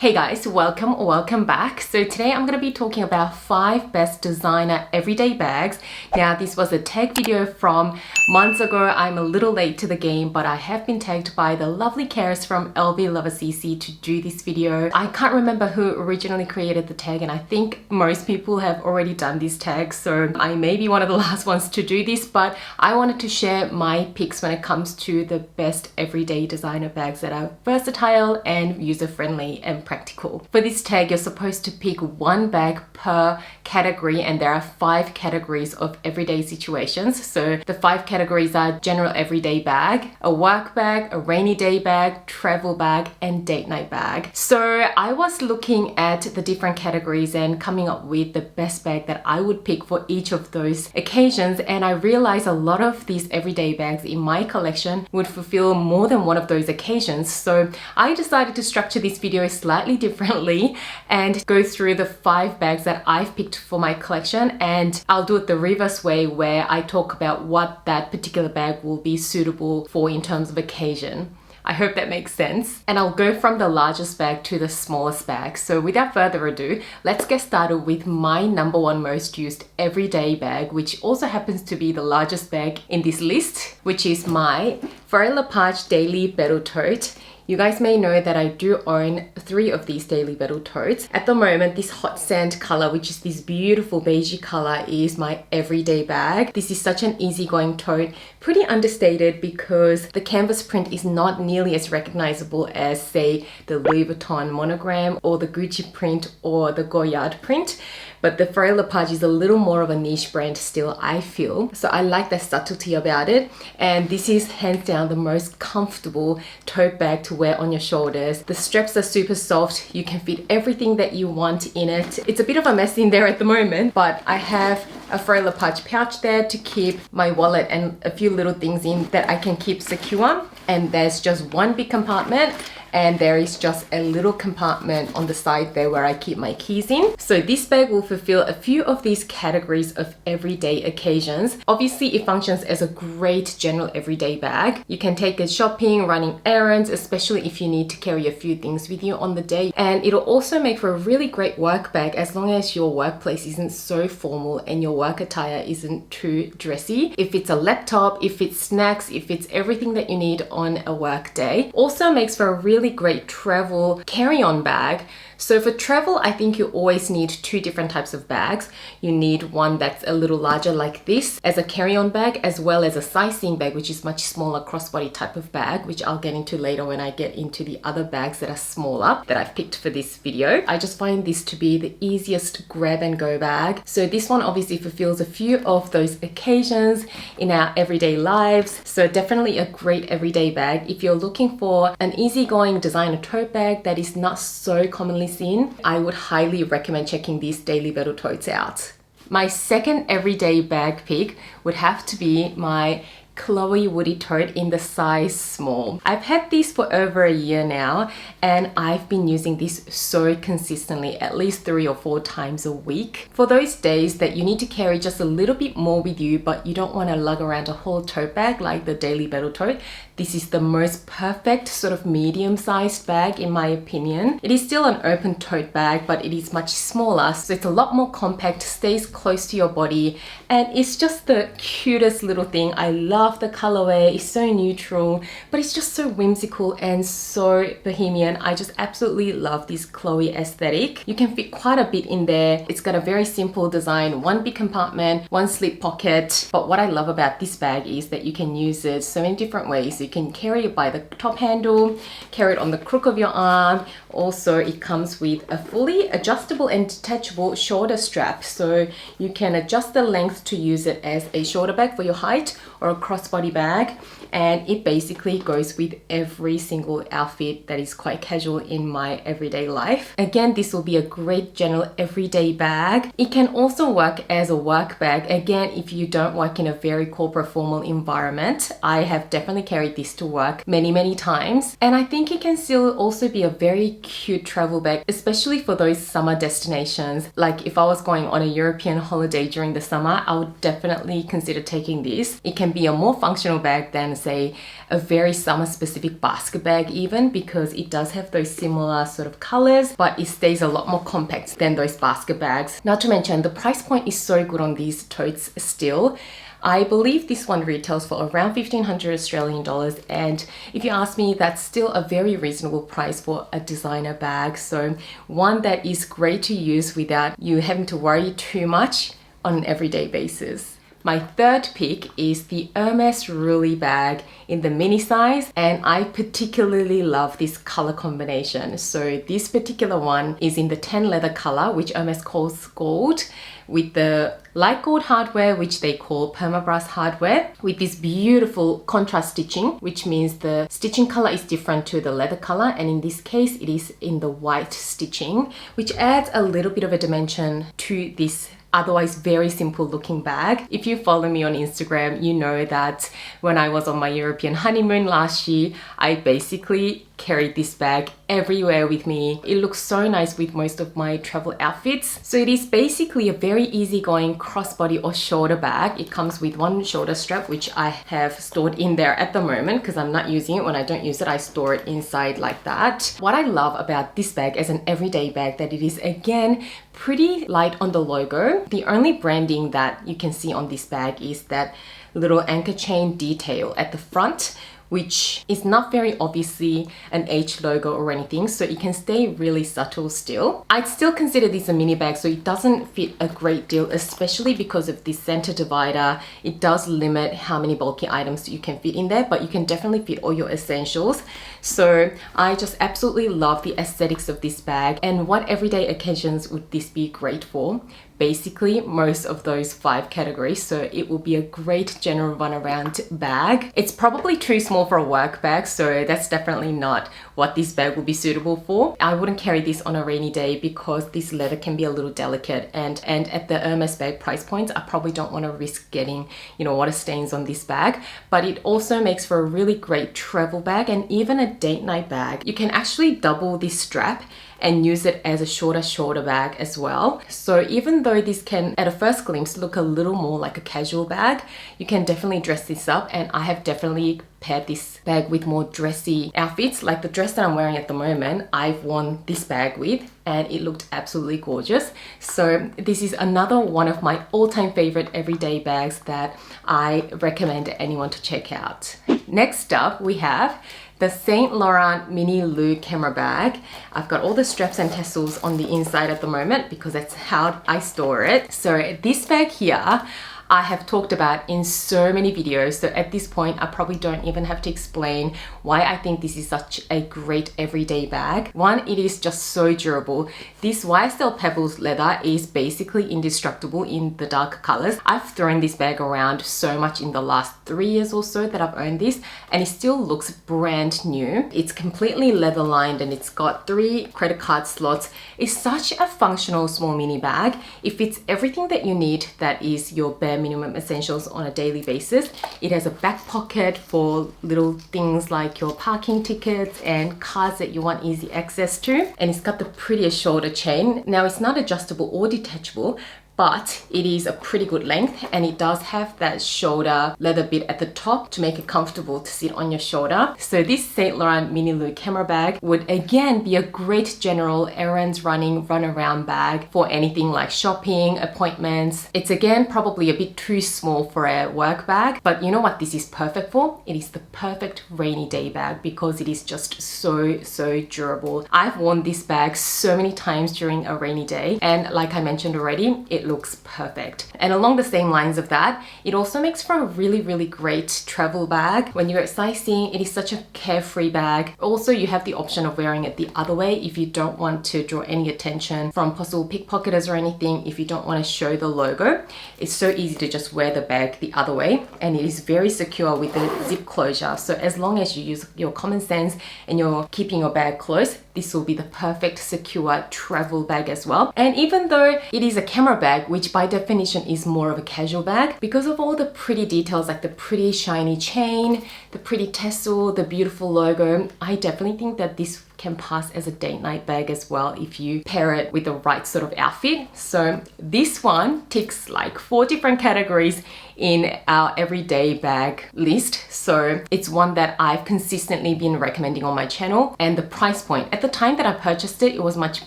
Hey guys, welcome back. So today I'm going to be talking about 5 best designer everyday bags. Now this was a tag video from months ago. I'm a little late to the game, but I have been tagged by the lovely Karis from LV Lover CC to do this video. I can't remember who originally created the tag, and I think most people have already done this tag, so I may be one of the last ones to do this, but I wanted to share my picks when it comes to the best everyday designer bags that are versatile and user-friendly and practical. For this tag, you're supposed to pick one bag per category, and there are 5 categories of everyday situations. So the 5 categories are general everyday bag, a work bag, a rainy day bag, travel bag, and date night bag. So I was looking at the different categories and coming up with the best bag that I would pick for each of those occasions, and I realized a lot of these everyday bags in my collection would fulfill more than one of those occasions. So I decided to structure this video slightly differently and go through the 5 bags that I've picked for my collection, and I'll do it the reverse way where I talk about what that particular bag will be suitable for in terms of occasion. I hope that makes sense. And I'll go from the largest bag to the smallest bag. So without further ado, let's get started with my number 1 most used everyday bag, which also happens to be the largest bag in this list, which is my Furry Lepage Daily Battle Tote. You guys may know that I do own 3 of these Daily Battle totes. At the moment, this hot sand color, which is this beautiful beigey color, is my everyday bag. This is such an easygoing tote, pretty understated because the canvas print is not nearly as recognizable as, say, the Louis Vuitton monogram or the Gucci print or the Goyard print. But the Furry Lepage is a little more of a niche brand still, I feel. So I like the subtlety about it. And this is hands down the most comfortable tote bag to wear on your shoulders. The straps are super soft. You can fit everything that you want in it. It's a bit of a mess in there at the moment, but I have a Furry Lepage pouch there to keep my wallet and a few little things in that I can keep secure. And there's just one big compartment, and there is just a little compartment on the side there where I keep my keys in. So this bag will fulfill a few of these categories of everyday occasions. Obviously, it functions as a great general everyday bag. You can take it shopping, running errands, especially if you need to carry a few things with you on the day. And it'll also make for a really great work bag as long as your workplace isn't so formal and your work attire isn't too dressy. If it's a laptop, if it's snacks, if it's everything that you need on a work day. Also makes for a really great travel carry-on bag. So for travel, I think you always need 2 different types of bags. You need one that's a little larger like this as a carry-on bag, as well as a sightseeing bag, which is much smaller crossbody type of bag, which I'll get into later when I get into the other bags that are smaller that I've picked for this video. I just find this to be the easiest grab and go bag. So this one obviously fulfills a few of those occasions in our everyday lives. So definitely a great everyday bag. If you're looking for an easygoing designer tote bag that is not so commonly seen, I would highly recommend checking these Daily Battle totes out. My second everyday bag pick would have to be my Chloe Woody tote in the size small. I've had these for over a year now, and I've been using this so consistently, at least 3 or 4 times a week. For those days that you need to carry just a little bit more with you, but you don't want to lug around a whole tote bag like the Daily Battle tote, this is the most perfect sort of medium-sized bag in my opinion. It is still an open tote bag, but it is much smaller, so it's a lot more compact, stays close to your body, and it's just the cutest little thing. I love the colorway. It's so neutral, but it's just so whimsical and so bohemian. I just absolutely love this Chloe aesthetic. You can fit quite a bit in there. It's got a very simple design, 1 big compartment, 1 slip pocket. But what I love about this bag is that you can use it so many different ways. You can carry it by the top handle, carry it on the crook of your arm. Also, it comes with a fully adjustable and detachable shoulder strap, so you can adjust the length to use it as a shoulder bag for your height or a crossbody bag, and it basically goes with every single outfit that is quite casual in my everyday life. Again, this will be a great general everyday bag. It can also work as a work bag, again, if you don't work in a very corporate formal environment. I have definitely carried this to work many times, and I think it can still also be a very cute travel bag, especially for those summer destinations. Like if I was going on a European holiday during the summer, I would definitely consider taking this. It can be a more functional bag than say a very summer specific basket bag even, because it does have those similar sort of colors, but it stays a lot more compact than those basket bags. Not to mention the price point is so good on these totes still. I believe this one retails for around 1,500 Australian dollars, and if you ask me, that's still a very reasonable price for a designer bag. So one that is great to use without you having to worry too much on an everyday basis. My third pick is the Hermes Mini bag in the mini size, and I particularly love this color combination. So this particular one is in the tan leather color, which Hermes calls gold, with the light gold hardware, which they call permabrass hardware, with this beautiful contrast stitching, which means the stitching color is different to the leather color, and in this case it is in the white stitching, which adds a little bit of a dimension to this otherwise very simple looking bag. If you follow me on Instagram, you know that when I was on my European honeymoon last year, I basically carried this bag everywhere with me. It looks so nice with most of my travel outfits. So it is basically a very easygoing crossbody or shoulder bag. It comes with one shoulder strap, which I have stored in there at the moment because I'm not using it. When I don't use it, I store it inside like that. What I love about this bag as an everyday bag, that it is again pretty light on the logo. The only branding that you can see on this bag is that little anchor chain detail at the front, which is not very obviously an H logo or anything, so it can stay really subtle still. I'd still consider this a mini bag, so it doesn't fit a great deal, especially because of this center divider. It does limit how many bulky items you can fit in there, but you can definitely fit all your essentials. So I just absolutely love the aesthetics of this bag. And what everyday occasions would this be great for? Basically most of those 5 categories, so it will be a great general run around bag. It's probably too small for a work bag, so that's definitely not what this bag will be suitable for. I wouldn't carry this on a rainy day because this leather can be a little delicate, and at the Hermes bag price points, I probably don't want to risk getting, you know, water stains on this bag. But it also makes for a really great travel bag and even a date night bag. You can actually double this strap and use it as a shorter shoulder bag as well. So even though this can at a first glimpse look a little more like a casual bag, you can definitely dress this up, and I have definitely paired this bag with more dressy outfits. Like the dress that I'm wearing at the moment, I've worn this bag with, and it looked absolutely gorgeous. So this is another one of my all-time favorite everyday bags that I recommend anyone to check out. Next up, we have the Saint Laurent Mini Lou camera bag. I've got all the straps and tassels on the inside at the moment because that's how I store it. So this bag here, I have talked about in so many videos, so at this point I probably don't even have to explain why I think this is such a great everyday bag. One, it is just so durable. This YSL Pebbles leather is basically indestructible in the dark colors. I've thrown this bag around so much in the last 3 years or so that I've owned this, and it still looks brand new. It's completely leather lined and it's got 3 credit card slots. It's such a functional small mini bag. It fits everything that you need that is your bare minimum essentials on a daily basis. It has a back pocket for little things like your parking tickets and cards that you want easy access to. And it's got the prettiest shoulder chain. Now it's not adjustable or detachable, but it is a pretty good length, and it does have that shoulder leather bit at the top to make it comfortable to sit on your shoulder. So this Saint Laurent Mini Lou camera bag would again be a great general errands running, run around bag for anything like shopping, appointments. It's again probably a bit too small for a work bag, but you know what this is perfect for? It is the perfect rainy day bag because it is just so durable. I've worn this bag so many times during a rainy day, and like I mentioned already, it looks perfect. And along the same lines of that, it also makes for a really great travel bag. When you're sightseeing, it is such a carefree bag. Also, you have the option of wearing it the other way if you don't want to draw any attention from possible pickpocketers or anything. If you don't want to show the logo, it's so easy to just wear the bag the other way, and it is very secure with the zip closure. So as long as you use your common sense and you're keeping your bag close, this will be the perfect secure travel bag as well. And even though it is a camera bag, which by definition is more of a casual bag, because of all the pretty details like the pretty shiny chain, the pretty tassel, the beautiful logo, I definitely think that this can pass as a date night bag as well if you pair it with the right sort of outfit. So this one ticks like 4 different categories in our everyday bag list. So it's one that I've consistently been recommending on my channel, and the price point at the time that I purchased it, it was much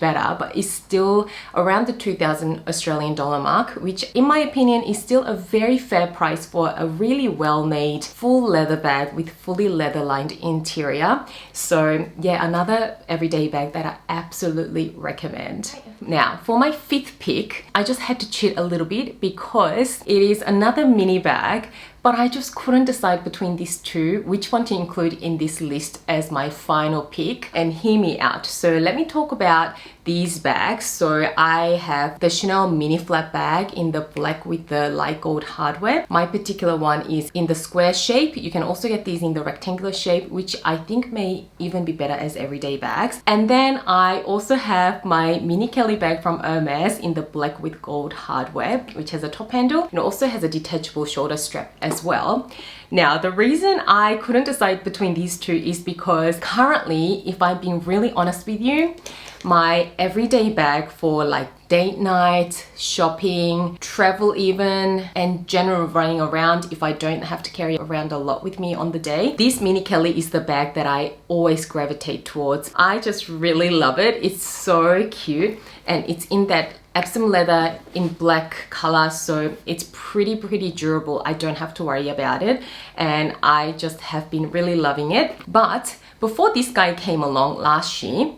better, but it's still around the 2,000 Australian dollar mark, which in my opinion is still a very fair price for a really well-made full leather bag with fully leather lined interior. So yeah, another everyday bag that I absolutely recommend. Now for my 5th pick, I just had to cheat a little bit because it is another mini bag, but I just couldn't decide between these two which one to include in this list as my final pick. And hear me out. So let me talk about these bags. So I have the Chanel mini flap bag in the black with the light gold hardware. My particular one is in the square shape. You can also get these in the rectangular shape, which I think may even be better as everyday bags. And then I also have my mini Kelly bag from Hermes in the black with gold hardware, which has a top handle and also has a detachable shoulder strap as well. Now, the reason I couldn't decide between these two is because currently, if I'm being really honest with you, my everyday bag for like date night, shopping, travel even, and general running around if I don't have to carry around a lot with me on the day, this mini Kelly is the bag that I always gravitate towards. I just really love it. It's so cute, and it's in that Epsom leather in black color, so it's pretty durable. I don't have to worry about it, and I just have been really loving it. But before this guy came along last year,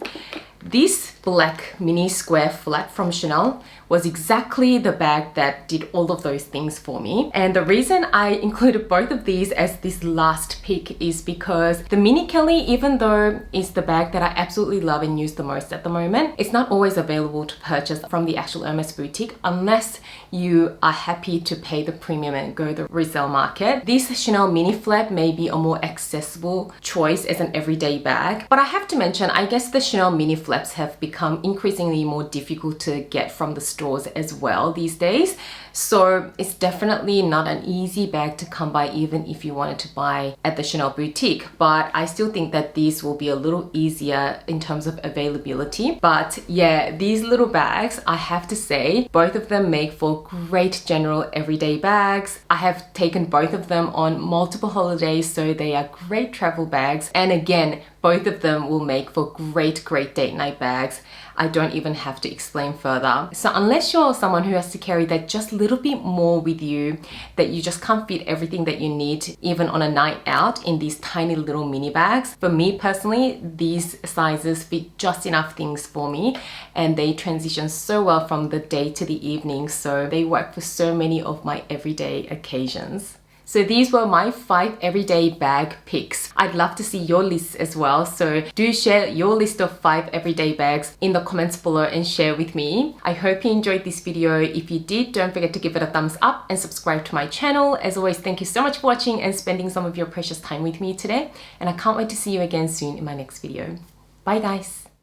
this black mini square flap from Chanel was exactly the bag that did all of those things for me. And the reason I included both of these as this last pick is because the mini Kelly, even though it's the bag that I absolutely love and use the most at the moment, it's not always available to purchase from the actual Hermes boutique unless you are happy to pay the premium and go the resale market. This Chanel mini flap may be a more accessible choice as an everyday bag, but I have to mention, I guess the Chanel mini flaps have become increasingly more difficult to get from the stores as well these days. So it's definitely not an easy bag to come by even if you wanted to buy at the Chanel boutique. But I still think that these will be a little easier in terms of availability. But yeah, these little bags, I have to say, both of them make for great general everyday bags. I have taken both of them on multiple holidays, so they are great travel bags. And again, both of them will make for great date night bags. I don't even have to explain further. So unless you're someone who has to carry that just little bit more with you, that you just can't fit everything that you need even on a night out in these tiny little mini bags, for me personally, these sizes fit just enough things for me, and they transition so well from the day to the evening, so they work for so many of my everyday occasions. So these were my 5 everyday bag picks. I'd love to see your lists as well. So do share your list of 5 everyday bags in the comments below and share with me. I hope you enjoyed this video. If you did, don't forget to give it a thumbs up and subscribe to my channel. As always, thank you so much for watching and spending some of your precious time with me today. And I can't wait to see you again soon in my next video. Bye guys.